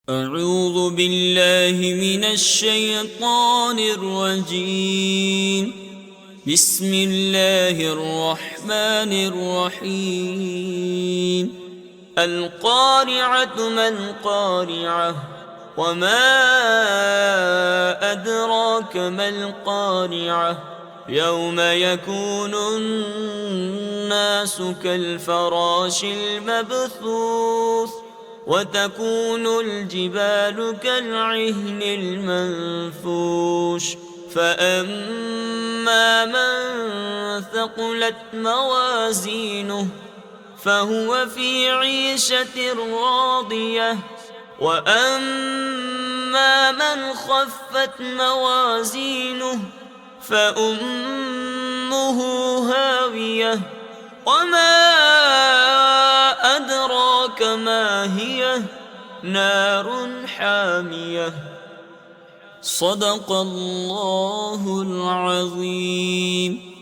أعوذ بالله من الشيطان الرجيم. بسم الله الرحمن الرحيم. القارعة ما القارعة وما أدراك ما القارعة يوم يكون الناس كالفراش المبثوث وتكون الجبال كالعهن المنفوش فأما من ثقلت موازينه فهو في عيشة راضية وأما من خفت موازينه فأمه هاوية وما أدراك ما هي نار حامية. صدق الله العظيم.